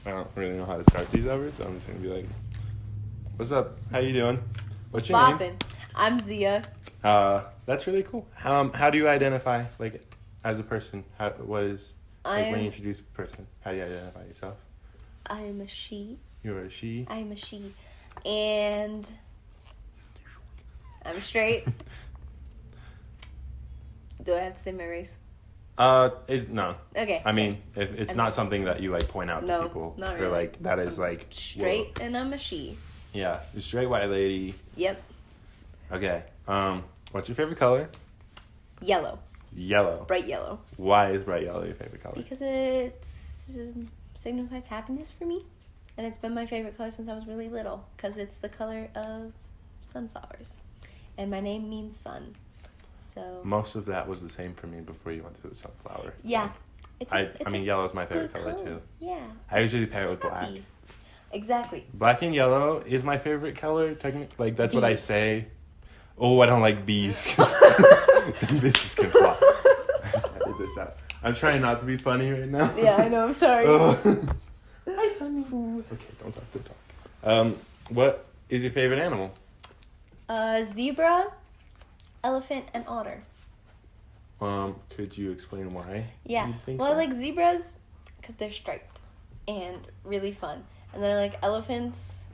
I don't really know how to start these ever, so I'm just gonna be like, "What's up? How you doing? What's your name?" I'm Zia. That's really cool. How do you identify, like, as a person? What is, like, when you introduce a person, how do you identify yourself? I am a she. You're a she? I am a she. And I'm straight. Do I have to say my race? No. Okay. I mean, if it's not something that you, like, point out to people. Not Or, really. like, that is, like... Straight, whoa. and I'm a she. Yeah, a straight white lady. Yep. Okay. What's your favorite color? Yellow. Yellow. Bright yellow. Why is bright yellow your favorite color? Because it signifies happiness for me. And it's been my favorite color since I was really little. Because it's the color of sunflowers. And my name means sun. So Most of that was the same for me before you went to the sunflower. yeah. I mean, yellow is my favorite good color, too. Yeah. I usually pair it with black. Happy. Exactly. Black and yellow is my favorite color, technically. Like, that's what I Bees. say. Oh, I don't like bees. Bitches can fly. I did this out. I'm trying not to be funny right now. Yeah, I know. I'm sorry. Hi, Sunny. Okay, don't talk to talk. What is your favorite animal? Zebra, elephant, and otter. Could you explain why? Yeah. you think Well, I that? like zebras because they're striped and really fun. And then I like elephants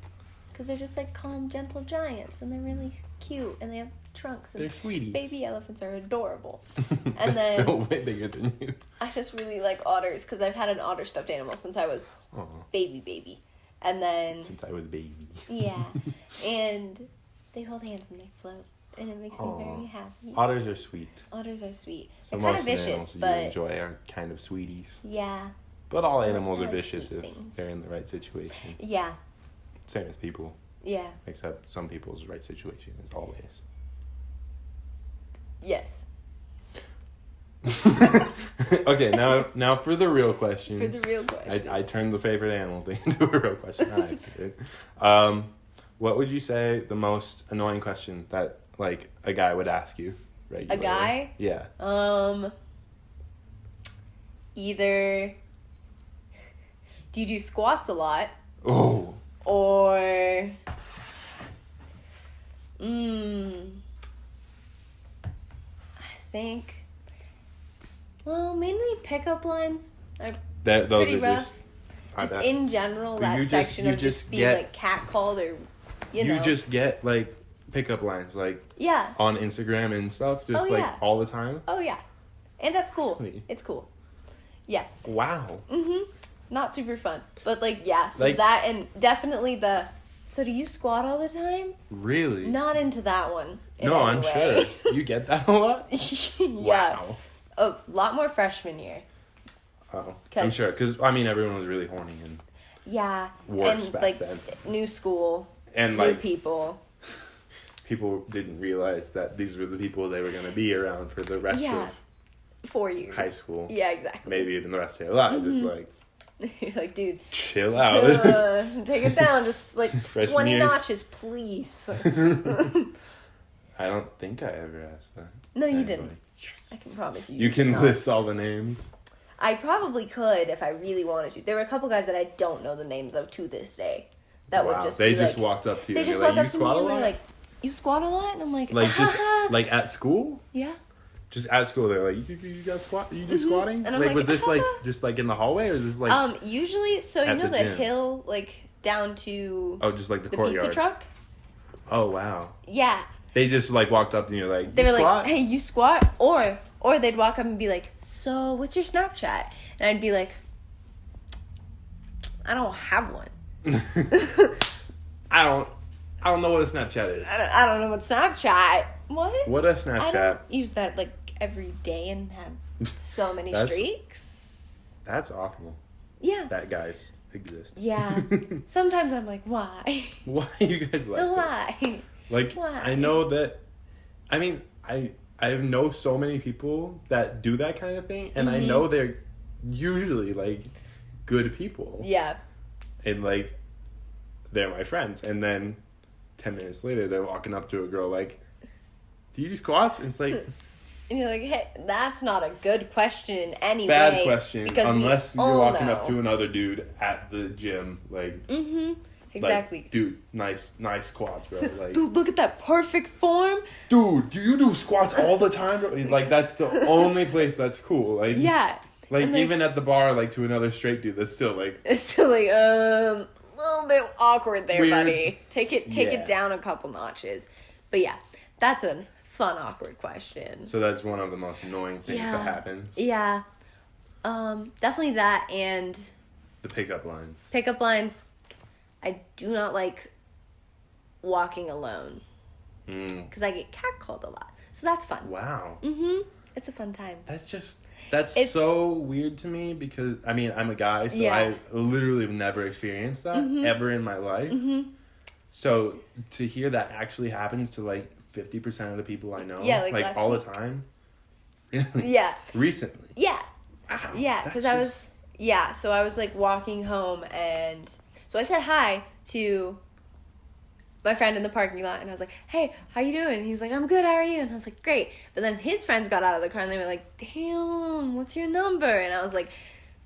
because they're just like calm, gentle giants. And they're really cute. And they have trunks. And They're sweeties. baby elephants are adorable. They're And then still way bigger than you. I just really like otters because I've had an otter stuffed animal since I was Aw. baby. And then, Since I was a baby. yeah. And they hold hands when they float. And it makes me Aw. very happy. Otters are sweet. Otters are sweet. So They're kind most of vicious, animals but you enjoy are kind of sweeties. yeah. But all I animals are like vicious sweet if things. they're in the right situation. Yeah. Same as people. Yeah. Except some people's right situation is always. Yes. Okay, now for the real questions. For the real questions. I turned the favorite animal thing into a real question on accident. What would you say the most annoying question that, like, a guy would ask you regularly? A guy? Yeah. Either do you do squats a lot? Oh. Or I think mainly pickup lines are Those pretty are rough. Just in general, But that you just- section you of just just being get- like catcalled or you You know. just get, like, pickup lines, like, Yeah. on Instagram and stuff, just, Oh, like, yeah. all the time? Oh yeah. And that's cool. Really? It's cool. Yeah. Wow. Not super fun. But like yeah, so Like- that and definitely so do you squat all the time? Really? Not into that one. in No, any I'm way. sure. You get that a lot? Yeah. Wow. A lot more freshman year. Oh, I'm 'Cause- sure. Because, I mean, everyone was really horny and Yeah. worse and back like then. new school, And, new like, people. people didn't realize that these were the people they were going to be around for the rest Yeah. of 4 years. high school. Yeah, exactly. Maybe even the rest of their lives. It's like, You're like, dude, chill out. take it down, just like Freshman 20 years. notches, please. I don't think I ever asked that. No, you Anybody. didn't. Yes. I can promise you. You can did not. list all the names. I probably could if I really wanted to. There were a couple guys that I don't know the names of to this day. That Wow. would just They be just like, walked up to you they and just you're walked like, up you to me squat a and they're lot? like, "You squat a lot?" And I'm like, Like, just, like, at school? yeah. Just at school, they're like, you guys squat? You do squatting? And I'm like, like, was this, like, "Ah." just, like, in the hallway? Or is this, like, Usually, so you at know the the gym? hill, like down to oh, just, like, the the courtyard? pizza truck. Oh, wow. Yeah, They just, like, walked up and you're like, they you were squat? like, "Hey, you squat?" Or they'd walk up and be like, "So, what's your Snapchat?" And I'd be like, "I don't have one. I don't know what a Snapchat is. I don't know what Snapchat. What? What a I Snapchat. don't use that like every day and have so many That's- streaks. That's awful. Yeah. That guys exist. Yeah. Sometimes I'm like, why? Why you guys like this? Why? Like, Why? I know that, I mean, I know so many people that do that kind of thing, and I Mhm. know they're usually, like, good people. Yeah. And, like, they're my friends. And then 10 minutes later, they're walking up to a girl like, do you do squats? And it's like, And you're like, hey, that's not a good question in any way. Bad question. Because unless we you're all walking know. up to another dude at the gym, like. Exactly. Like, dude, nice quads, bro. Like, dude, look at that perfect form. Dude, do you do squats all the time, bro? Like, that's the only place that's cool. Like, yeah. Like, even at the bar, like, to another straight dude, that's still, like... It's still, like, a little bit awkward there, weird. Buddy. Take it down a couple notches. But, yeah, that's a fun, awkward question. So that's one of the most annoying things that happens. Yeah. Definitely that, and... The pickup lines. Pickup lines, I do not like walking alone. Because I get catcalled a lot. So that's fun. Wow. It's a fun time. That's so weird to me because, I mean, I'm a guy, so I literally have never experienced that ever in my life. So to hear that actually happens to, like, 50% of the people I know, like all the time. Yeah. Recently. Yeah. Wow, yeah, because so I was, like, walking home, and so I said hi to my friend in the parking lot, and I was like, hey, how you doing? And he's like, I'm good, how are you? And I was like, great. But then his friends got out of the car, and they were like, damn, what's your number? And I was like,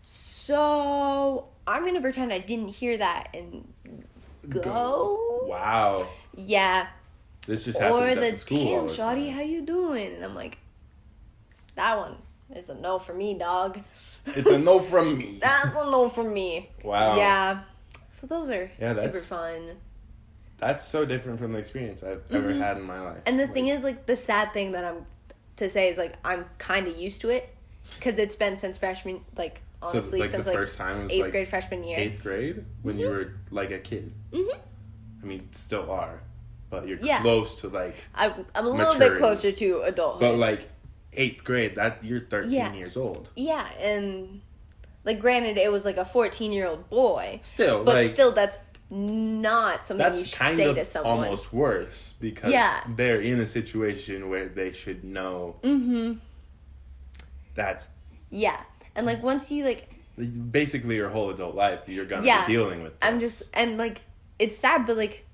so I'm going to pretend I didn't hear that and go. Wow. Yeah. This just happens at the school damn, all the shawty, time. how you doing? And I'm like, that one is a no for me, dog. It's a no from me. That's a no from me. Wow. Yeah. So those are super that's fun. That's so different from the experience I've ever had in my life. And the thing is, like, the sad thing that I'm to say is, like, I'm kind of used to it because it's been since freshman, like, honestly, so, like, since, the like, first time was 8th like grade, freshman year. 8th grade? When you were, like, a kid? I mean, still are. But you're close to, like, I'm a little maturity. bit closer to adulthood. But, like, 8th grade, you're 13 years old. Yeah, and, like, granted, it was, like, a 14-year-old boy. Still, but like... still, that's not something you should say to someone. That's almost worse because they're in a situation where they should know. That's... Yeah. And, like, once you, like... Basically, your whole adult life, you're going to be dealing with this. And, like, it's sad, but, like,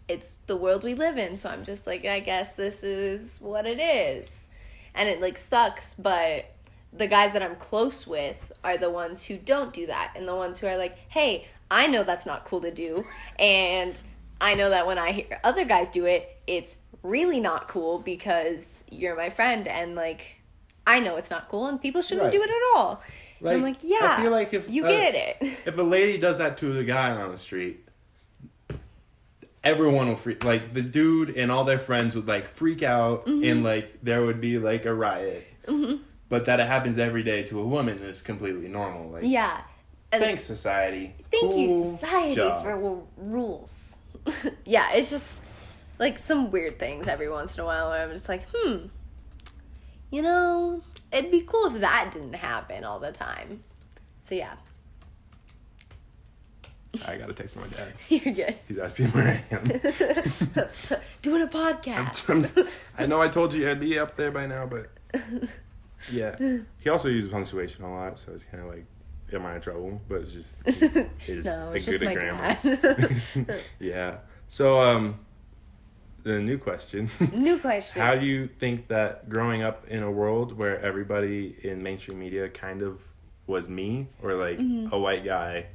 it's the world we live in, so I'm just like, I guess this is what it is. And it, like, sucks, but the guys that I'm close with are the ones who don't do that, and the ones who are like, hey, I know that's not cool to do, and I know that when I hear other guys do it, it's really not cool because you're my friend, and, like, I know it's not cool, and people shouldn't do it at all. Like, and I'm like, yeah, I feel like if you get it. If a lady does that to a guy on the street, everyone will freak. Like, the dude and all their friends would, like, freak out, and, like, there would be, like, a riot. But that it happens every day to a woman is completely normal. Like, yeah. And thanks, society. Thank you, society, for rules. Yeah, it's just, like, some weird things every once in a while where I'm just like, you know, it'd be cool if that didn't happen all the time. So, yeah. I got a text from my dad. You're good. He's asking where I am. Doing a podcast. I know I told you I'd be up there by now, but yeah. He also uses punctuation a lot, so it's kind of like, am I in trouble? But it's just, he's no, it's good just my at grammar. dad. Yeah. So, the new question. How do you think that growing up in a world where everybody in mainstream media kind of was me, or like a white guy,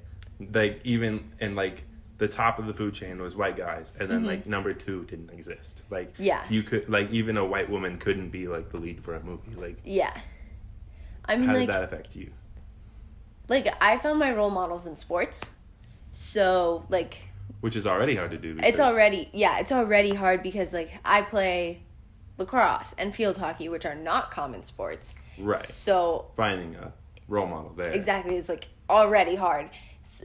like even in like the top of the food chain was white guys, and then like number 2 didn't exist. Like you could, like, even a white woman couldn't be like the lead for a movie. Like I mean, how like, did that affect you? Like, I found my role models in sports, so like. Which is already hard to do. It's already hard because, like, I play lacrosse and field hockey, which are not common sports. Right. So finding a role model there. Exactly. It's, like, already hard.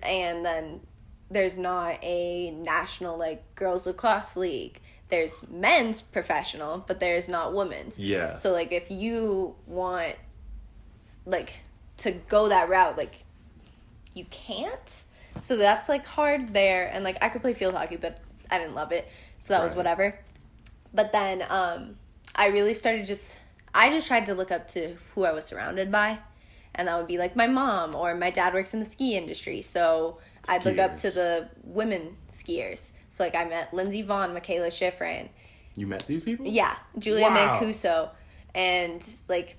And then there's not a national, like, girls lacrosse league. There's men's professional, but there's not women's. Yeah. So, like, if you want, like, to go that route, like, you can't. So that's, like, hard there. And, like, I could play field hockey, but I didn't love it. So that was whatever. But then I really started I just tried to look up to who I was surrounded by. And that would be, like, my mom, or my dad works in the ski industry. So I'd look up to the women skiers. So, like, I met Lindsey Vonn, Michaela Schifrin. You met these people? Yeah. Julia Mancuso. And, like,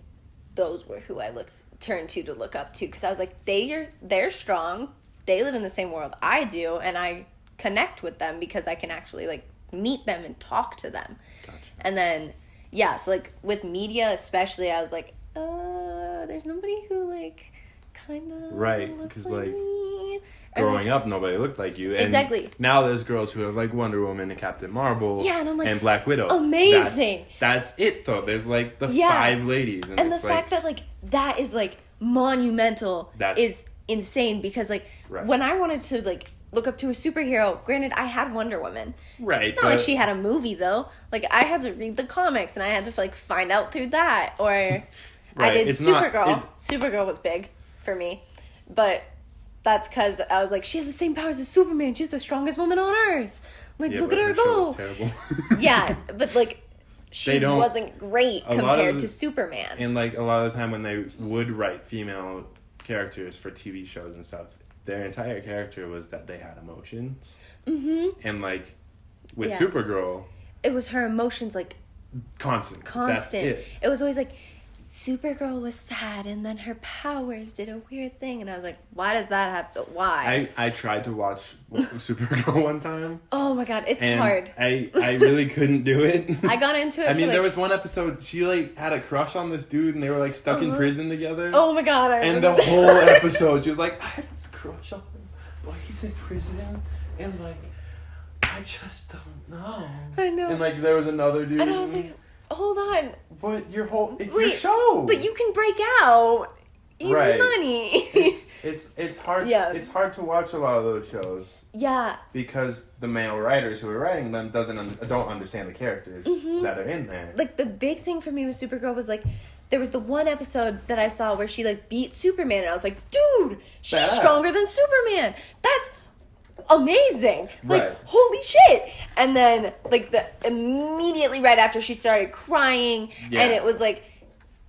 those were who I turned to look up to. Because I was like, they're strong. They live in the same world I do. And I connect with them because I can actually, like, meet them and talk to them. Gotcha. And then, yeah, so, like, with media especially, I was like, there's nobody who, like, kind of looks like me. Growing up, nobody looked like you. And exactly. Now there's girls who have, like, Wonder Woman and Captain Marvel. Yeah, and I'm like, and Black Widow. Amazing. That's it, though. There's, like, the 5 ladies. And the fact that, like, that is, like, monumental is insane. Because, like, when I wanted to, like, look up to a superhero, granted, I had Wonder Woman. Right. Not like she had a movie, though. Like, I had to read the comics, and I had to, like, find out through that. Or I did Supergirl. Supergirl was big for me. But that's because I was like, she has the same powers as Superman. She's the strongest woman on Earth. Like, look at her go. Yeah, but, like, she wasn't great compared to Superman. And, like, a lot of the time when they would write female characters for TV shows and stuff, their entire character was that they had emotions. Mm-hmm. And, like, with Supergirl, it was her emotions, like, constant. That's it. It was always like, Supergirl was sad, and then her powers did a weird thing, and I was like, why does that have to, why? I tried to watch Supergirl one time. Oh my god, it's hard. I really couldn't do it. I got into it. I mean, there was one episode, she, like, had a crush on this dude, and they were, like, stuck in prison together. Oh my god, And the whole episode, she was like, I have this crush on him, but he's in prison, and, like, I just don't know. I know. And, like, there was another dude. And I was like, hold on. But it's your show. But you can break out. Easy money. It's hard. Yeah. It's hard to watch a lot of those shows. Yeah. Because the male writers who are writing them don't understand the characters that are in there. Like, the big thing for me with Supergirl was, like, there was the one episode that I saw where she, like, beat Superman, and I was like, dude, she's stronger than Superman. That's amazing. Like, holy shit. And then, like, immediately right after, she started crying, and it was like,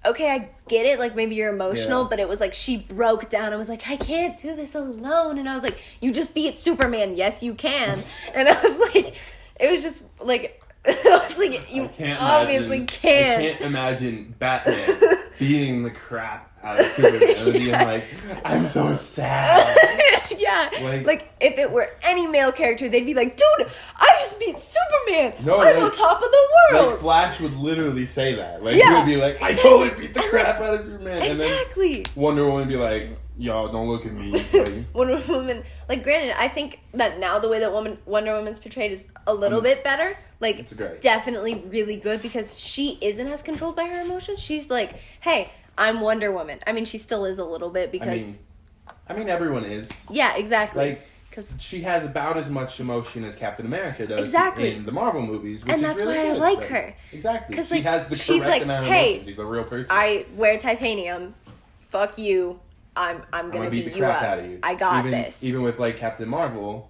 okay, I get it, like, maybe you're emotional, but it was like, she broke down and was like, I can't do this alone. And I was like, you just beat Superman. Yes, you can. And I was like, it was just, like, I was like, you obviously can't. I can't imagine Batman beating the crap out of Superman and being like, I'm so sad. Yeah. Like, if it were any male character, they'd be like, dude, I just beat Superman. I'm on top of the world. Like, Flash would literally say that. Like, he would be like, I totally beat the crap out of Superman. Exactly. And then Wonder Woman would be like, y'all, don't look at me. Like, Wonder Woman, like, granted, I think that now the way that Wonder Woman's portrayed is a little bit better. Like, it's great. Definitely really good, because she isn't as controlled by her emotions. She's like, hey, I'm Wonder Woman. I mean, she still is a little bit, because... I mean, everyone is. Yeah, exactly. Like, because she has about as much emotion as Captain America does in the Marvel movies, which and that's is really why good. I like her. Exactly. Because, she has the correct amount of emotion. She's a real person. I wear titanium. Fuck you. I'm gonna beat you up. Out of you. I got this. Even with, like, Captain Marvel,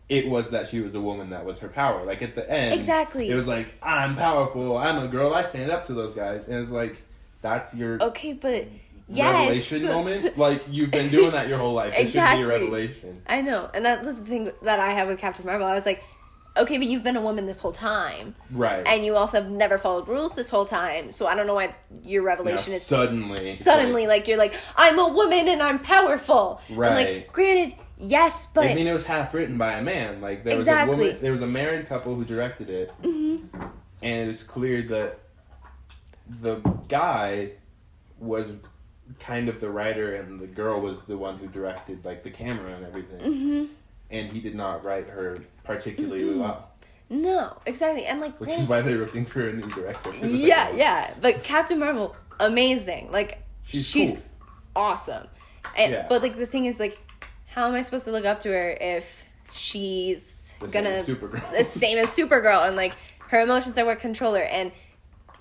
it was that she was a woman that was her power. Like, at the end, exactly. It was like, I'm powerful. I'm a girl. I stand up to those guys. And it's like, that's your revelation moment. Like, you've been doing that your whole life. It should be a revelation. I know. And that was the thing that I had with Captain Marvel. I was like, okay, but you've been a woman this whole time. Right. And you also have never followed rules this whole time. So I don't know why your revelation is... Suddenly, like, you're like, I'm a woman and I'm powerful. Right. And, like, granted, yes, but... I mean, it was half written by a man. Like, there was a woman... There was a married couple who directed it. Mm-hmm. And it was clear that the guy was kind of the writer and the girl was the one who directed, like, the camera and everything. Mm-hmm. And he did not write her particularly well. No, exactly. And, like... Which is why they're looking for a new director. Yeah. But Captain Marvel, amazing. Like, she's cool. Awesome. And, But, like, the thing is, like, how am I supposed to look up to her if she's the same as Supergirl and, like, her emotions are what control her, and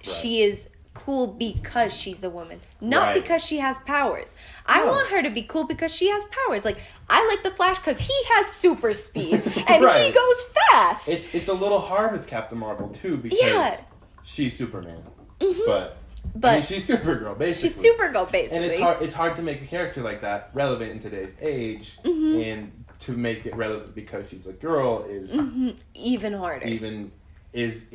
she is cool because she's a woman, not because she has powers. I want her to be cool because she has powers. Like, I like the Flash because he has super speed and he goes fast. It's a little hard with Captain Marvel too because she's Superman, but I mean, she's Supergirl basically. And it's hard to make a character like that relevant in today's age, and to make it relevant because she's a girl is even harder. Is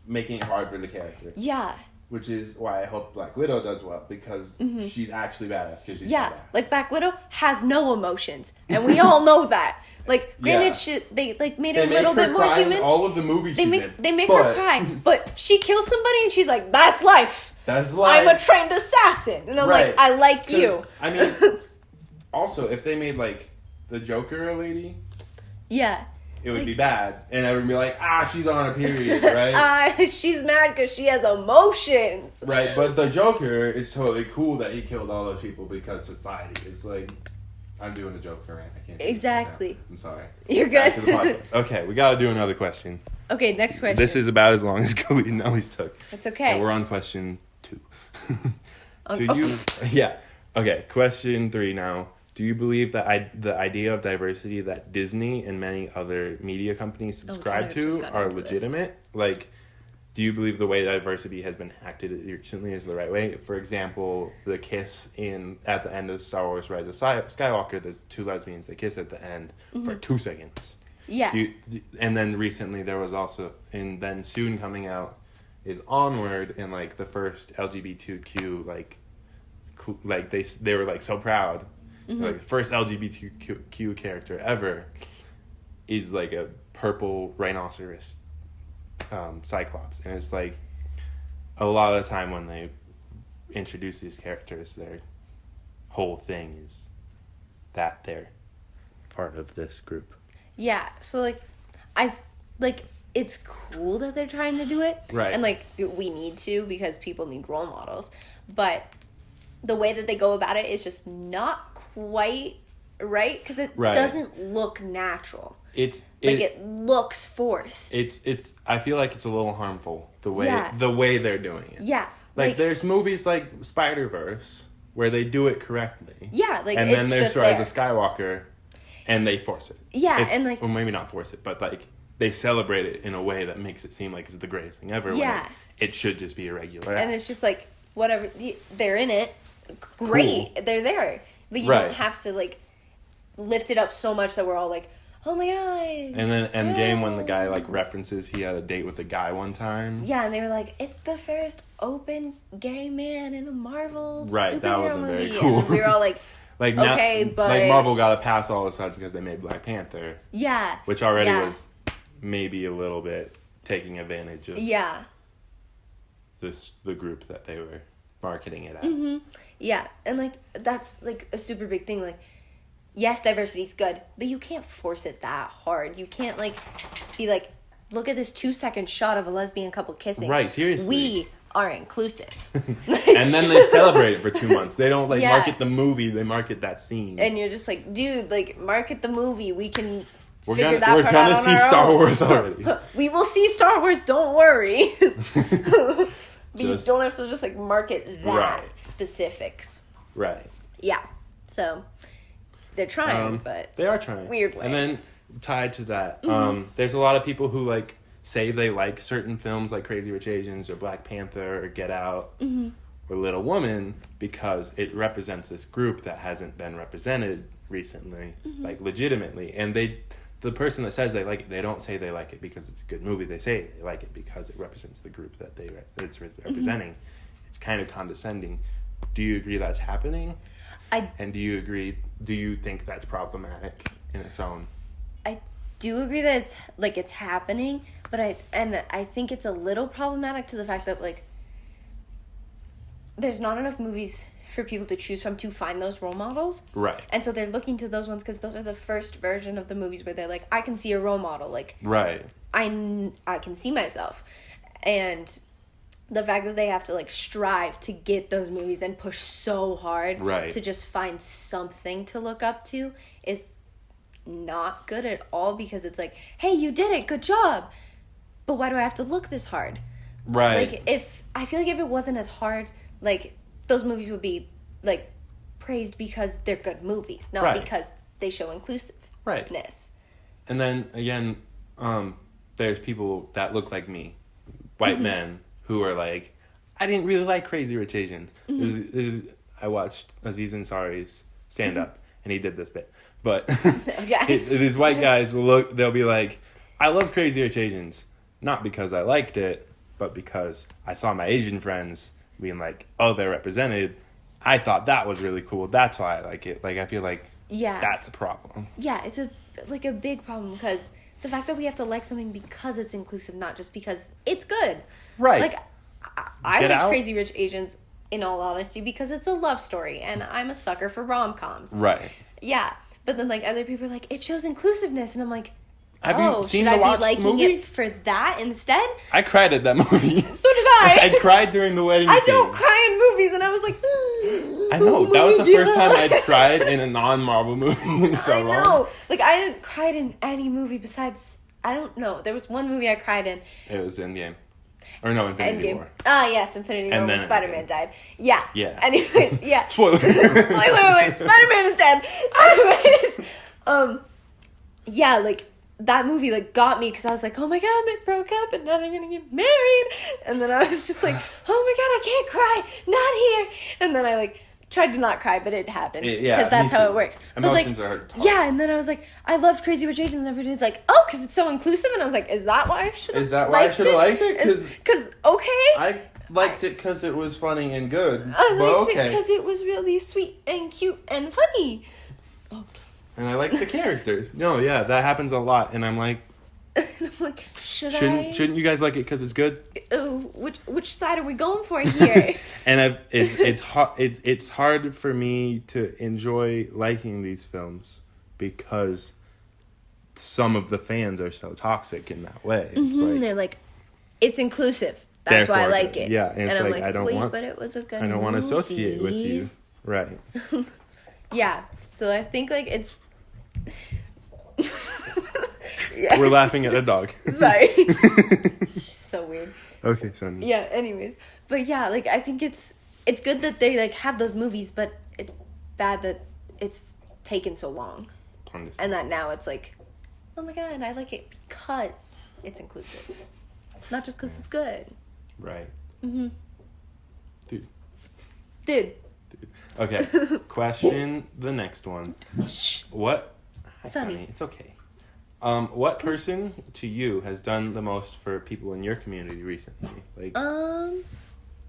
making it hard for the character. Yeah. which is why I hope Black Widow does well, because she's actually badass. Because she's yeah, badass. like Black Widow has no emotions, and we all know that. Like, granted, they like made her a little bit more human. All of the movies they make her cry, but she kills somebody, and she's like, "That's life. That's life. I'm a trained assassin," and I'm like, "I like you." I mean, also, if they made like the Joker a lady, yeah, it would be bad, and everyone would be like, she's on her period, right? She's mad because she has emotions. Right, but the Joker, it's totally cool that he killed all those people because society. It's like, I'm doing the Joker, right? I can't. Exactly. Right I'm sorry. You're good. Back to the podcast. Okay, we got to do another question. Okay, next question. This is about as long as Khalid and Ellie's took. It's okay. And we're on question 2. Yeah. Okay, question 3 now. Do you believe that the idea of diversity that Disney and many other media companies subscribe to are legitimate? Like, do you believe the way diversity has been acted recently is the right way? For example, the kiss at the end of Star Wars Rise of Skywalker, there's 2 lesbians that kiss at the end for 2 seconds. Yeah. And then recently there was also, and then soon coming out is Onward, and like the first LGBTQ, like they were like so proud. Like the first LGBTQ character ever is like a purple rhinoceros cyclops, and it's like a lot of the time when they introduce these characters, their whole thing is that they're part of this group. Yeah, so it's cool that they're trying to do it, right? And like we need to, because people need role models, but the way that they go about it is just not quite right, because it doesn't look natural. It looks forced. It's I feel like it's a little harmful the way they're doing it. Yeah. Like there's movies like Spider-Verse where they do it correctly. Yeah, like and then there's Rise of Skywalker and they force it. Yeah, and like, or maybe not force it, but like they celebrate it in a way that makes it seem like it's the greatest thing ever. Yeah. When it should just be a regular. And it's just like, whatever, they're in it. Great. Cool. They're there. But you don't have to like lift it up so much that we're all like, oh my god. And then Endgame, when the guy like references he had a date with a guy one time. Yeah, and they were like, it's the first open gay man in a Marvel superhero that wasn't movie. very cool. And we were all like, okay, but like Marvel got a pass all of a sudden because they made Black Panther. Yeah. Which already was maybe a little bit taking advantage of the group that they were marketing it at. Mm-hmm. Yeah, and like that's like a super big thing. Like, yes, diversity's good, but you can't force it that hard. You can't like be like, look at this 2-second shot of a lesbian couple kissing. Right, seriously. We are inclusive. And then they celebrate it for 2 months. They don't market the movie, they market that scene. And you're just like, dude, like market the movie. We can We're gonna see Star Wars already. We will see Star Wars, don't worry. But you don't have to just like market that specifics. Right. Yeah. So they're trying, but they are trying. Weird way. And then tied to that, there's a lot of people who like say they like certain films like Crazy Rich Asians or Black Panther or Get Out or Little Woman because it represents this group that hasn't been represented recently, like legitimately. And the person that says they like it, they don't say they like it because it's a good movie. They say they like it because it represents the group that it's representing. It's kind of condescending. Do you agree that's happening? And do you think that's problematic in its own? I do agree that it's happening, but I think it's a little problematic to the fact that like there's not enough movies for people to choose from to find those role models. Right. And so they're looking to those ones because those are the first version of the movies where they're like, I can see a role model. Like, right. I can see myself. And the fact that they have to like strive to get those movies and push so hard to just find something to look up to is not good at all, because it's like, hey, you did it, good job. But why do I have to look this hard? Right. Like, I feel like if it wasn't as hard, like, those movies would be, like, praised because they're good movies, not because they show inclusiveness. Right. And then, again, there's people that look like me, white men, who are like, I didn't really like Crazy Rich Asians. I watched Aziz Ansari's stand-up, and he did this bit. But these white guys they'll be like, I love Crazy Rich Asians, not because I liked it, but because I saw my Asian friends being like, oh, they're represented, I thought that was really cool. That's why I like it. Like, I feel like that's a problem. Yeah, it's a big problem because the fact that we have to like something because it's inclusive, not just because it's good. Right. Like, I like Crazy Rich Asians, in all honesty, because it's a love story, and I'm a sucker for rom-coms. Right. Yeah, but then, like, other people are like, it shows inclusiveness, and I'm like, have you seen should I watch be liking it for that instead? I cried at that movie. So did I. I cried during the wedding scene. I don't cry in movies, and I was like, I know, that was the first time I'd cried in a non-Marvel movie in so long. I know. Like, I didn't cry in any movie besides, I don't know. There was one movie I cried in. It was Endgame. Or no, Infinity War. Ah, yes, Infinity War when Spider-Man died. Yeah. Yeah. Anyways, yeah. Spoiler alert, Spider-Man is dead. Anyways, yeah, like, that movie, like, got me because I was like, oh my god, they broke up and now they're gonna get married. And then I was just like, oh my god, I can't cry. Not here. And then I, like, tried to not cry, but it happened. Because that's how it works. Emotions are hard. Yeah, and then I was like, I loved Crazy Rich Asians, and everybody's like, oh, because it's so inclusive. And I was like, is that why I should have liked it? Because, okay. I liked it because it was funny and good. I liked it because it was really sweet and cute and funny. Okay. And I like the characters. No, yeah, that happens a lot. And I'm like, shouldn't you guys like it because it's good? Which side are we going for here? And it's hard for me to enjoy liking these films because some of the fans are so toxic in that way. It's like, they're like, it's inclusive. That's why I like it. Yeah, and I'm like, I don't want. But it was a good. I don't want to associate with you, right? Yeah. So I think like it's. Yeah. We're laughing at a dog. Sorry. It's just so weird. Okay, so. Yeah, anyways. But yeah, like, I think it's good that they, like, have those movies, but it's bad that it's taken so long. And that now it's like, oh my god, I like it because it's inclusive. Not just because it's good. Right. Mm-hmm. Dude. Okay. Question the next one. Shh. What? Sonny. It's okay. What person to you has done the most for people in your community recently? Like, I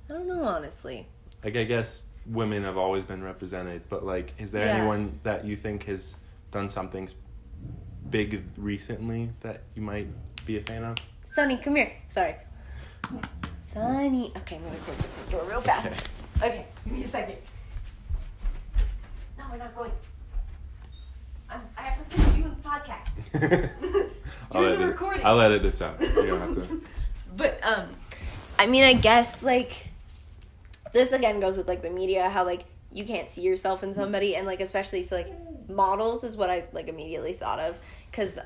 don't know, honestly. Like, I guess women have always been represented, but like, is there anyone that you think has done something big recently that you might be a fan of? Sonny, come here. Sorry. Sonny. Okay, I'm gonna close the door real fast. Okay, give me a second. No, we're not going. I have to finish Ewan's podcast. You're the recording. I'll edit this out. You don't have to. But, I mean, I guess, like, this again goes with, like, the media, how, like, you can't see yourself in somebody, and, like, especially, so, like, models is what I, like, immediately thought of, because,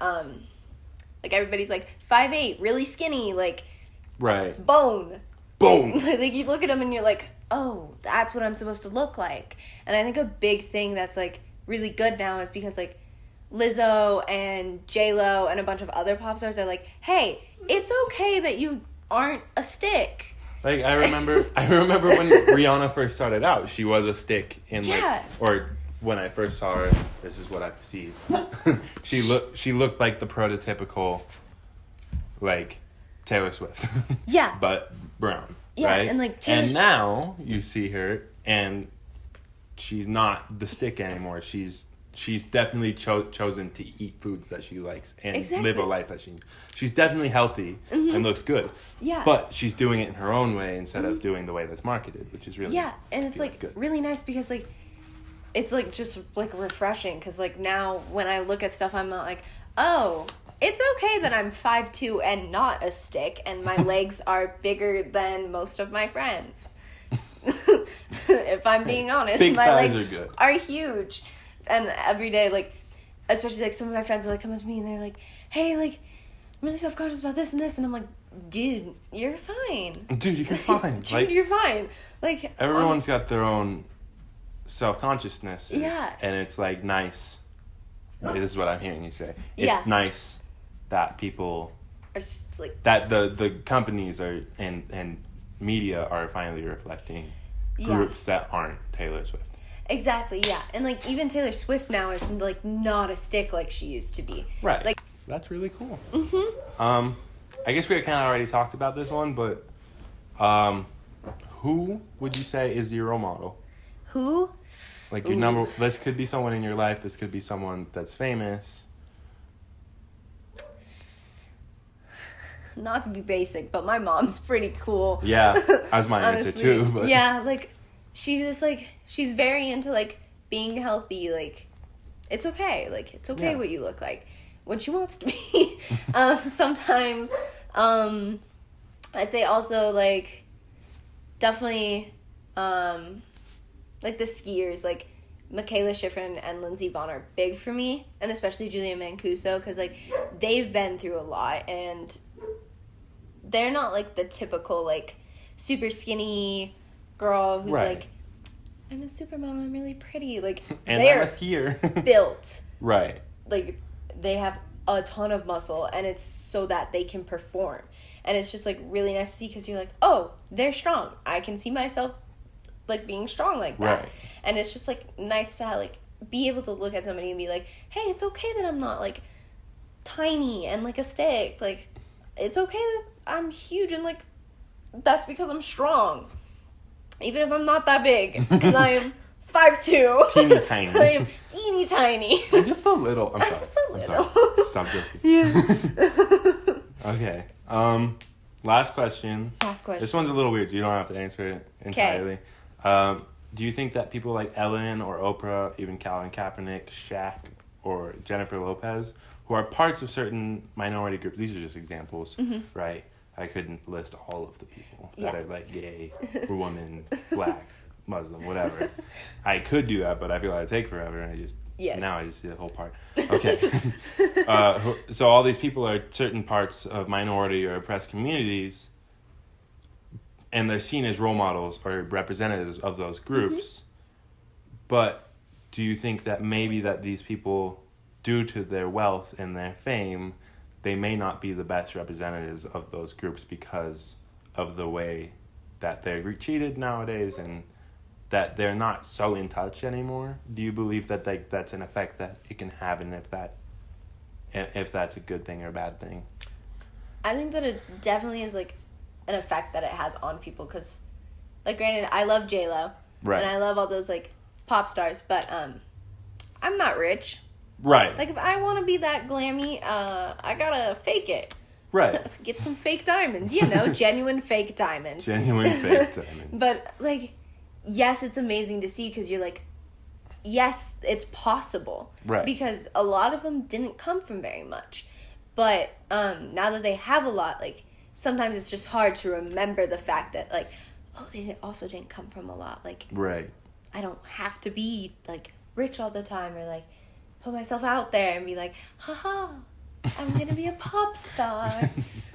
like, everybody's, like, 5'8", really skinny, like, right. Bone. Like, you look at them and you're like, oh, that's what I'm supposed to look like. And I think a big thing that's, like, really good now is because, like, Lizzo and J-Lo and a bunch of other pop stars are like, hey, it's okay that you aren't a stick. Like, I remember when Rihanna first started out, she was a stick in, like, or when I first saw her, this is what I perceived. she looked like the prototypical, like, Taylor Swift. Yeah. But brown. Yeah, right? and, like, And now you see her, and she's not the stick anymore. She's definitely chosen to eat foods that she likes and live a life that she's definitely healthy and looks good. Yeah. But she's doing it in her own way instead of doing the way that's marketed, which is really and it's like good. Really nice because like it's like just like refreshing because like now when I look at stuff I'm not like, oh, it's okay that I'm 5'2" and not a stick and my legs are bigger than most of my friends. If I'm being honest, Big my legs are good. Are huge. And every day, like, especially, like, some of my friends are, like, come up to me and they're like, hey, like, I'm really self-conscious about this and this. And I'm like, dude, you're fine. Dude, you're fine. Dude, like, you're fine. Like, everyone's got their own self-consciousness. Yeah. And it's, like, nice. This is what I'm hearing you say. It's nice that people... Are just, like... That the companies are and media are finally reflecting groups that aren't Taylor Swift. Exactly, yeah. And, like, even Taylor Swift now is, like, not a stick like she used to be. Right. Like, that's really cool. Mm-hmm. I guess we kind of already talked about this one, but Who would you say is your role model? Who? Like your number. This could be someone in your life. This could be someone that's famous. Not to be basic, but my mom's pretty cool. Yeah, that's my answer too. But. Yeah, like, she's just, like, she's very into, like, being healthy. Like, it's okay. Like, it's okay what you look like. When she wants to be. Sometimes, I'd say also, like, definitely, like, the skiers, like, Michaela Schifrin and Lindsey Vonn are big for me, and especially Julia Mancuso, because, like, they've been through a lot, and they're not, like, the typical, like, super skinny girl who's, like, I'm a supermodel, I'm really pretty, like, and they're I'm a skier. built. Right. Like, they have a ton of muscle, and it's so that they can perform, and it's just, like, really nice to see, because you're like, oh, they're strong, I can see myself, like, being strong like that. Right. And it's just, like, nice to, like, be able to look at somebody and be like, hey, it's okay that I'm not, like, tiny and, like, a stick. Like, it's okay that I'm huge and, like, that's because I'm strong. Even if I'm not that big. Because I am 5'2". Teeny tiny. I am teeny tiny. I'm just a little. I'm sorry. Just a little. Stop joking. Yeah. Okay. Last question. This one's a little weird, so you don't have to answer it entirely. Do you think that people like Ellen or Oprah, even Colin Kaepernick, Shaq, or Jennifer Lopez, who are parts of certain minority groups, these are just examples, right? I couldn't list all of the people that are like gay, or woman, black, Muslim, whatever. I could do that, but I feel like it'd take forever, and now I just see the whole part. Okay. So all these people are certain parts of minority or oppressed communities, and they're seen as role models or representatives of those groups. But do you think that maybe that these people, due to their wealth and their fame, they may not be the best representatives of those groups because of the way that they're treated nowadays and that they're not so in touch anymore? Do you believe that that's an effect that it can have, and if that's a good thing or a bad thing? I think that it definitely is, like, an effect that it has on people, because, like, granted, I love J-Lo, and I love all those, like, pop stars, but I'm not rich. Right. Like, if I want to be that glammy, I gotta fake it. Right. Get some fake diamonds, you know, genuine fake diamonds. Genuine fake diamonds. But, like, yes, it's amazing to see, because you're like, yes, it's possible. Right. Because a lot of them didn't come from very much. But now that they have a lot, like, sometimes it's just hard to remember the fact that, like, oh, they also didn't come from a lot. Like, right. I don't have to be, like, rich all the time, or, like, put myself out there and be like, haha, I'm going to be a pop star.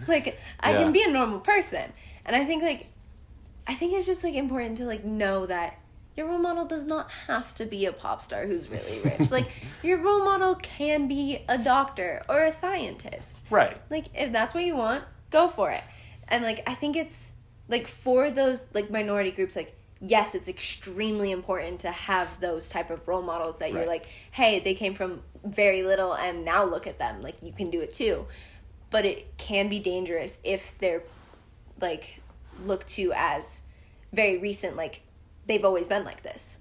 Like, I can be a normal person. And I think it's just, like, important to, like, know that your role model does not have to be a pop star who's really rich. Like, your role model can be a doctor or a scientist. Right. Like, if that's what you want, go for it. And, like, I think it's, like, for those, like, minority groups, like, yes, it's extremely important to have those type of role models that you're like, hey, they came from very little and now look at them. Like, you can do it too. But it can be dangerous if they're, like, looked to as very recent, like, they've always been like this.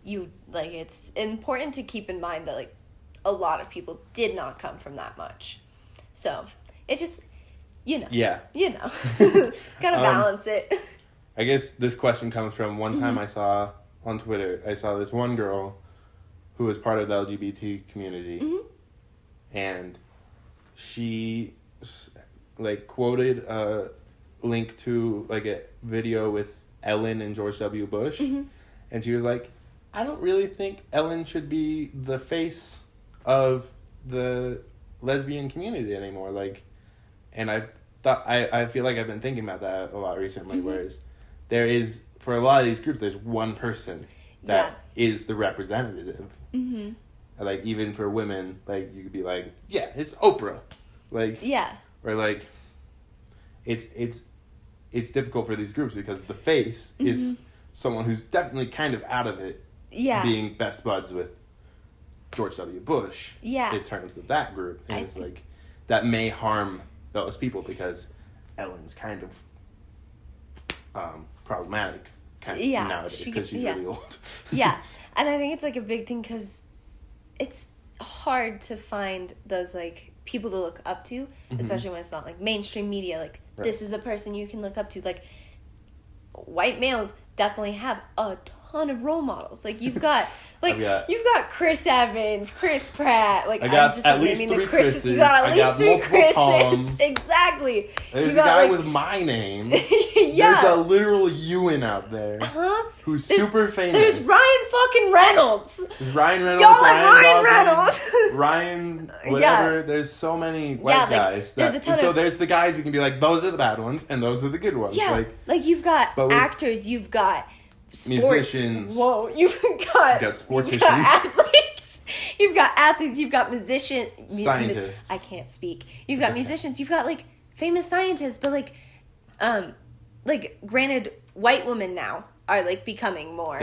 It's important to keep in mind that, like, a lot of people did not come from that much. So, it just, you know. Yeah. You know. Gotta balance it. I guess this question comes from one time I saw on Twitter, I saw this one girl who was part of the LGBT community, and she, like, quoted a link to, like, a video with Ellen and George W. Bush, and she was like, I don't really think Ellen should be the face of the lesbian community anymore. Like, and I feel like I've been thinking about that a lot recently, whereas there is, for a lot of these groups, there's one person that is the representative. Like, even for women, like, you could be like, yeah, it's Oprah. Like, or, like, it's difficult for these groups because the face is someone who's definitely kind of out of it, being best buds with George W. Bush in terms of that group. And it's like, that may harm those people because Ellen's kind of problematic kind of nowadays because she's really old. Yeah, and I think it's like a big thing because it's hard to find those like people to look up to, especially when it's not like mainstream media. Like this is a person you can look up to. Like white males definitely have a ton of role models. Like you've got Chris Evans, Chris Pratt. Like I got at least 3 Chris's. You got at least 3 multiple Chris's. Toms. Exactly. There's a guy with my name. There's a literal Ewan out there. Who's super famous. There's Ryan fucking Reynolds. There's Ryan Reynolds. Y'all like Ryan Reynolds. Ryan, whatever. Yeah. There's so many white guys. There's a ton so there's the guys we can be like, those are the bad ones, and those are the good ones. Yeah. Like you've got actors, you've got sports. Musicians. Whoa, you've got sporticians. You've got athletes. You've got athletes. You've got musicians. Scientists. I can't speak. You've got musicians. You've got like famous scientists, but like granted, white women now are like becoming more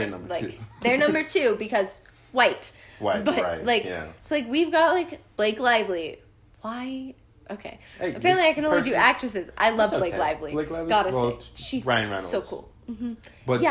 they're number 2 because white. But so like we've got like Blake Lively. Why? Okay. Hey, apparently I can only do actresses. I love Blake Lively. Gotta say, she's Ryan Reynolds. So cool. But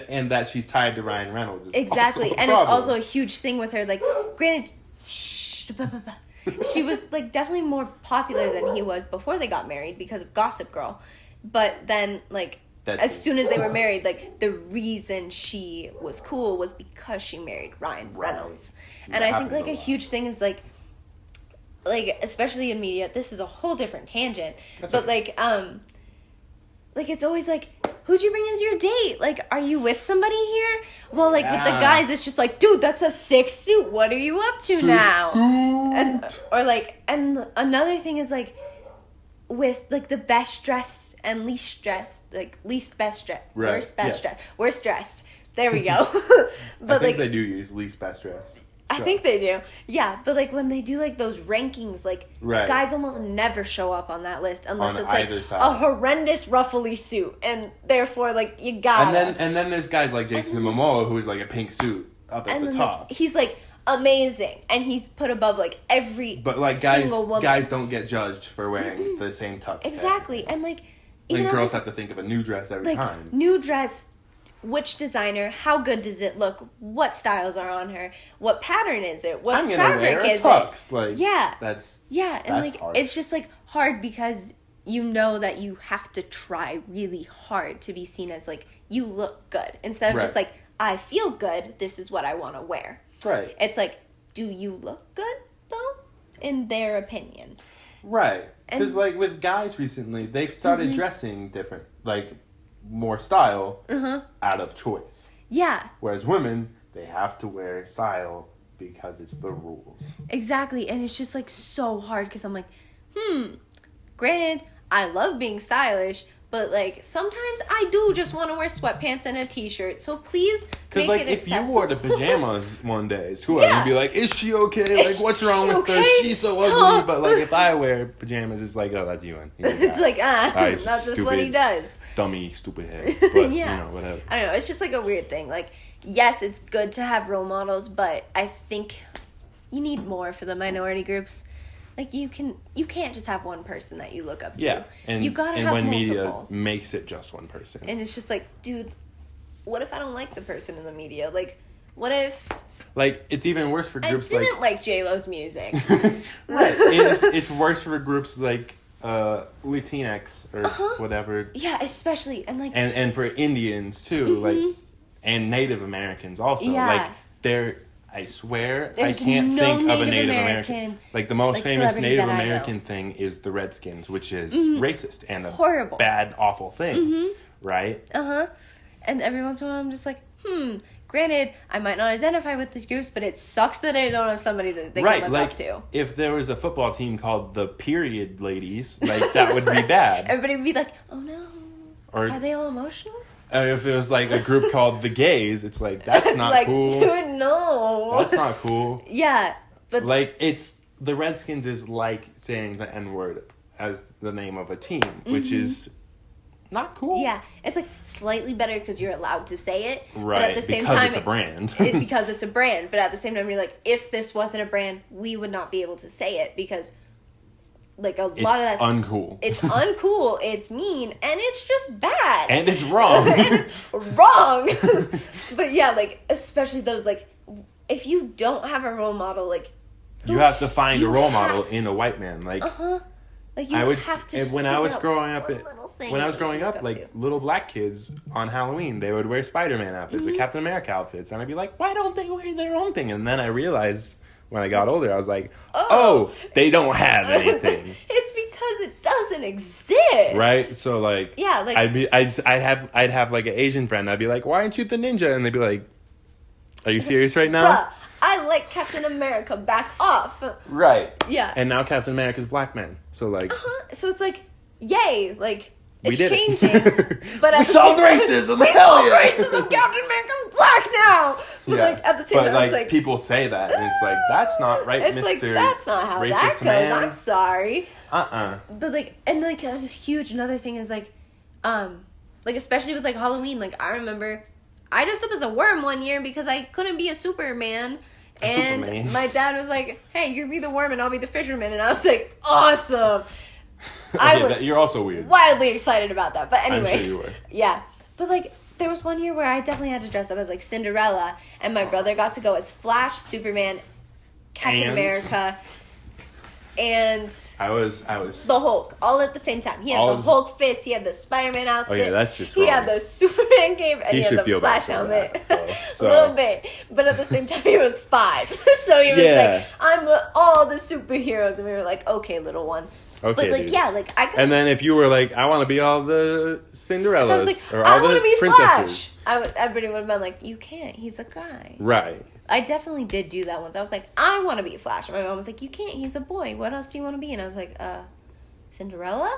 and that she's tied to Ryan Reynolds. Exactly, and it's also a huge thing with her. Like, granted, she was like definitely more popular than he was before they got married because of Gossip Girl. But then, like, as soon as they were married, like the reason she was cool was because she married Ryan Reynolds. And I think like a huge thing is like especially in media. This is a whole different tangent, but like it's always like, who'd you bring as your date? Like, are you with somebody here? Well, like, with the guys, it's just like, dude, that's a sick suit. What are you up to now? And another thing is, like, with, like, the best dressed and least dressed, like, least best dressed, worst dressed. There we go. But I think they do use least best dressed. I think they do. Yeah, but like when they do like those rankings, like guys almost never show up on that list unless it's like a horrendous ruffly suit, and therefore like you gotta. And then there's guys like Jason Momoa who's like a pink suit up at the top. Like, he's like amazing, and he's put above like every. But like guys don't get judged for wearing the same tux. Exactly, and like even girls have to think of a new dress every time. New dress. Which designer? How good does it look? What styles are on her? What pattern is it? What fabric is tux. it? Like, that's like hard. It's just like hard because you know that you have to try really hard to be seen as like you look good instead of just like I feel good. This is what I want to wear. Right. It's like, do you look good though? In their opinion. Right. Because like with guys recently, they've started dressing different, like. More style out of choice. Yeah. Whereas women, they have to wear style because it's the rules. Exactly. And it's just like so hard because I'm like, granted, I love being stylish, but like sometimes I do just want to wear sweatpants and a t-shirt. So please make like, it acceptable. If you wore the pajamas one day, you'd be like, is she okay? Like, what's wrong with her? She's so ugly. But like if I wear pajamas, it's like, oh, that's Ewan. It's like, that's just what he does. Dummy, stupid head. But, you know, whatever. I don't know. It's just like a weird thing. Like, yes, it's good to have role models, but I think you need more for the minority groups. Like, you can't just have one person that you look up to. Yeah. And, you gotta have multiple. Media makes it just one person. And it's just like, dude, what if I don't like the person in the media? Like, what if... Like, it's even worse for groups like... I didn't like J-Lo's music. Right. It's worse for groups like... Latinx or whatever. Yeah, especially and for Indians too, like and Native Americans also. Like I swear I can't think of a Native American. Like the most famous Native American thing is the Redskins, which is racist and a horrible, bad, awful thing. Right? And every once in a while I'm just like, Granted, I might not identify with these groups, but it sucks that I don't have somebody that they can look up to. If there was a football team called the Period Ladies, like that would be bad. Everybody would be like, "Oh no, are they all emotional?" If it was like a group called the Gays, it's like that's not like, cool. Dude, no, that's not cool. Yeah, but like it's the Redskins is like saying the N-word as the name of a team, which is. Not cool. Yeah, it's like slightly better because you're allowed to say it, right? But at the same because time, it's a brand. Because it's a brand, but at the same time, you're like, if this wasn't a brand, we would not be able to say it because like a lot of that's uncool. It's uncool. It's mean, and it's just bad. And it's wrong. And it's wrong. But yeah, like especially those like, if you don't have a role model, like you have to find a role model in a white man. Like like you have to. Just when I was growing up, like to. little black kids on Halloween, they would wear Spider-Man outfits or Captain America outfits, and I'd be like, why don't they wear their own thing? And then I realized. When I got older, I was like, oh, they don't have anything. It's because it doesn't exist. Right? So, like... Yeah, like... I'd have, like, an Asian friend. I'd be like, why aren't you the ninja? And they'd be like, are you serious right now? Bruh, I like Captain America. Back off. Right. Yeah. And now Captain America's black man. So, like... So, it's like, yay. Like... It's we did changing, it. But we solved racism. We solved racism. Captain America's black now. But like at the same time, it's like people say that, and it's like that's not right, it's Mr. Like that's not how that goes. Man. I'm sorry. But like, and like a huge another thing is like especially with like Halloween. Like I remember, I dressed up as a worm one year because I couldn't be a Superman. And my dad was like, "Hey, you be the worm and I'll be the fisherman," and I was like, "Awesome." You're also weird. Wildly excited about that. But anyways, I'm sure you were. Yeah. But like there was one year where I definitely had to dress up as like Cinderella, and my brother got to go as Flash, Superman, Captain America, and I was the Hulk all at the same time. He had the Hulk fist, he had the Spider-Man outfit. Oh yeah, that's just wrong. He had the Superman cape, and he had the Flash helmet. So. A little bit, but at the same time he was 5, so he was like, "I'm all the superheroes," and we were like, "Okay, little one." Okay, but like, dude. yeah, like I could. And then if you were like, I want to be all the Cinderellas, so I was like, or all the be princesses. Flash. Everybody would have been like, you can't. He's a guy. Right. I definitely did do that once. I was like, I want to be Flash. And my mom was like, you can't. He's a boy. What else do you want to be? And I was like, Cinderella?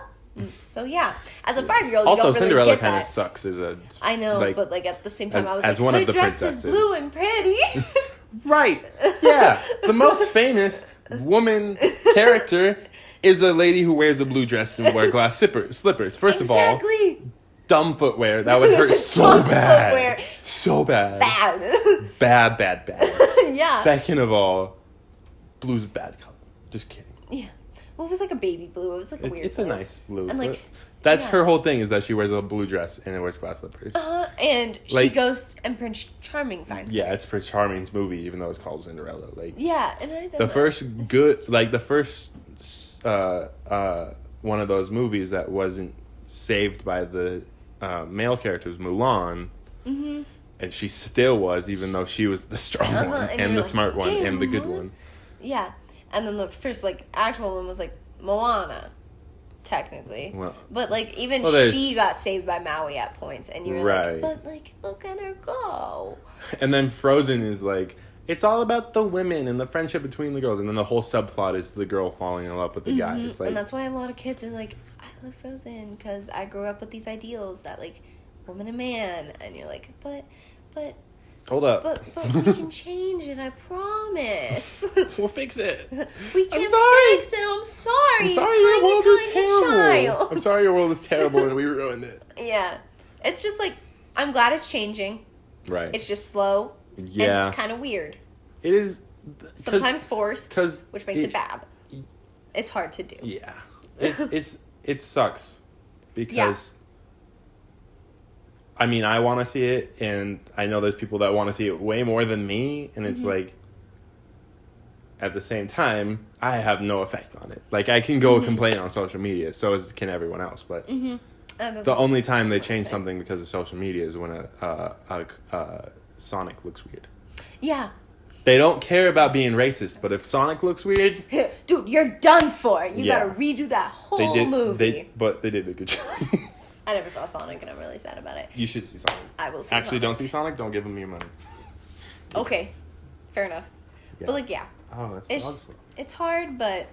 So yeah, as a 5-year-old, also you don't really Cinderella get kind of that. sucks as a. I know, but like at the same time, I was as like, one her of the dress princesses. is blue and pretty. Right. Yeah. The most famous woman character is a lady who wears a blue dress and wear glass slippers. First of all, dumb footwear. That would hurt so bad. Footwear. So bad. Bad. Yeah. Second of all, blue's a bad color. Just kidding. Yeah. Well, it was like a baby blue. It was like a weird It's blue. a nice blue. And like, that's her whole thing is that she wears a blue dress and wears glass slippers. And she goes and Prince Charming finds her. Yeah, it's Prince Charming's movie, even though it's called Cinderella. Like, yeah, and I don't know. The first one of those movies that wasn't saved by the male character was Mulan. Mm-hmm. And she still was, even though she was the strong one and the smart one and the good one. Yeah. And then the first actual one was Moana. Technically, but even she got saved by Maui at points, and you were like, but look at her go. And then Frozen is it's all about the women and the friendship between the girls, and then the whole subplot is the girl falling in love with the guy. It's and that's why a lot of kids are like, I love Frozen because I grew up with these ideals that woman and man, and you're like, but. Hold up. But we can change it, I promise. We'll fix it. We can fix it. I'm sorry. I'm sorry your world is terrible. Child. I'm sorry your world is terrible and we ruined it. Yeah. It's just I'm glad it's changing. Right. It's just slow. Yeah. And kind of weird. It is. Sometimes forced, which makes it bad. It's hard to do. Yeah. It sucks. Because... I mean, I want to see it, and I know there's people that want to see it way more than me, and it's at the same time, I have no effect on it. I can go complain on social media, so can everyone else, but the only time they change something because of social media is when a Sonic looks weird. Yeah. They don't care about being racist, but if Sonic looks weird... Dude, you're done for. You gotta redo that whole movie. But they did a good job. I never saw Sonic, and I'm really sad about it. You should see Sonic. I will see Actually, Sonic. don't see Sonic. Don't give him your money. Okay. Fair enough. Yeah. But, Oh, it's hard, but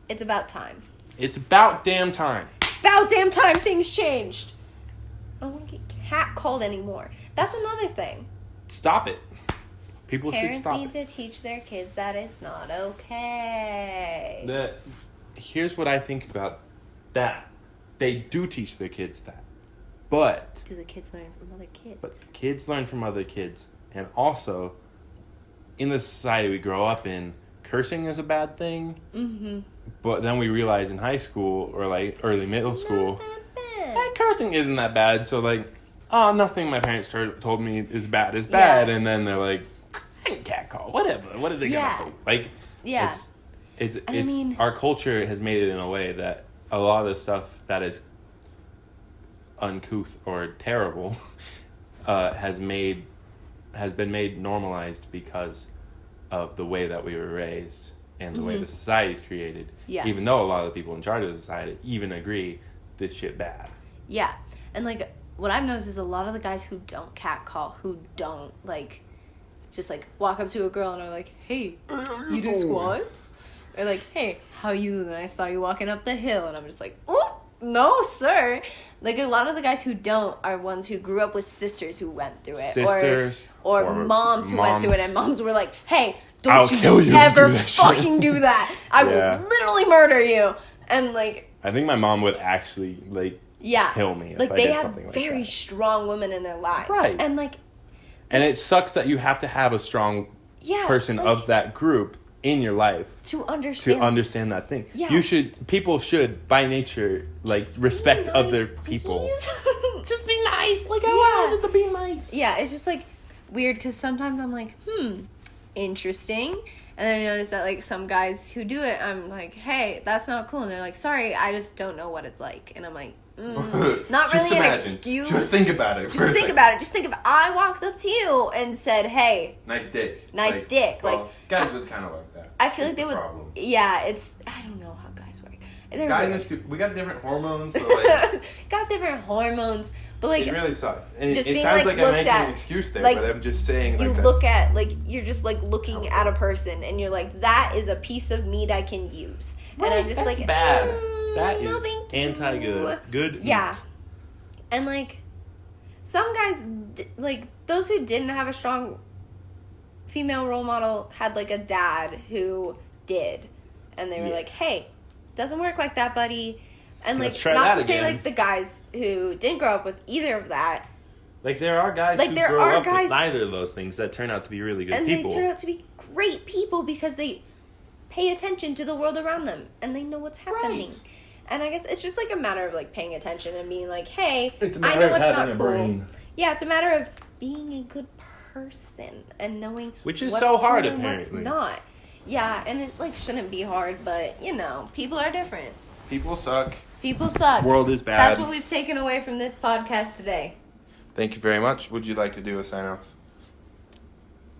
it's about time. It's about damn time. About damn time things changed. I don't want to get catcalled anymore. That's another thing. Stop it. People should stop it. Parents need to teach their kids that it's not okay. Here's what I think about that. They do teach their kids that. But... do the kids learn from other kids? But kids learn from other kids. And also, in the society we grow up in, cursing is a bad thing. Mm-hmm. But then we realized in high school or like early middle school, that cursing isn't that bad. So like, oh, nothing my parents told me is bad. And then they're like, I ain't catcall, whatever. What are they gonna do? Like, it's I mean, our culture has made it in a way that a lot of the stuff that is uncouth or terrible has been made normalized because of the way that we were raised and the way the society is created. Yeah. Even though a lot of the people in charge of the society even agree this shit bad. Yeah. And like what I've noticed is a lot of the guys who don't catcall, who don't like just like walk up to a girl and are like, hey, you do squats? Or like, hey, how you doing? I saw you walking up the hill. And I'm just like, oh, no, sir. Like, a lot of the guys who don't are ones who grew up with sisters who went through it. Sisters. Or moms who went through it. And moms were like, hey, don't you ever fucking do that. I will literally murder you. And, like... I think my mom would actually, like, kill me if I did something like that. Like, they have very strong women in their lives. Right. And, like... And it sucks that you have to have a strong person of that group in your life to understand that thing. Yeah. People should by nature like respect other people. Just be nice, like I was at the Be Nice. Yeah, it's just like weird because sometimes I'm like, interesting, and then I notice that like some guys who do it, I'm like, hey, that's not cool, and they're like, sorry, I just don't know what it's like, and I'm like, not really an excuse. Just think about it. Just think about it. I walked up to you and said, "Hey, nice dick." Nice dick. Well, like guys are kind of like that. I feel like they would. Problem. Yeah, it's. I don't know how guys work. We got different hormones. So like, got different hormones, but like it really sucks. And just it sounds like I'm making an excuse there, but I'm just saying. Like, you look at you're just like looking at a person, and you're like, that is a piece of meat I can use, and I'm just like, bad. That is anti-good. Good. Yeah. And, like, some guys, like, those who didn't have a strong female role model had, like, a dad who did. And they were like, hey, doesn't work like that, buddy. And, like, not to say, like, the guys who didn't grow up with either of that. Like, there are guys who grow up with neither of those things that turn out to be really good people. And they turn out to be great people because they pay attention to the world around them. And they know what's happening. Right. And I guess it's just, like, a matter of, like, paying attention and being like, hey, I know it's not cool. Brain. Yeah, it's a matter of being a good person and knowing which is so hard, cool and apparently. What's not. Yeah, and it, like, shouldn't be hard, but, you know, people are different. People suck. People suck. World is bad. That's what we've taken away from this podcast today. Thank you very much. Would you like to do a sign-off?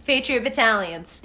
Patriot Battalions.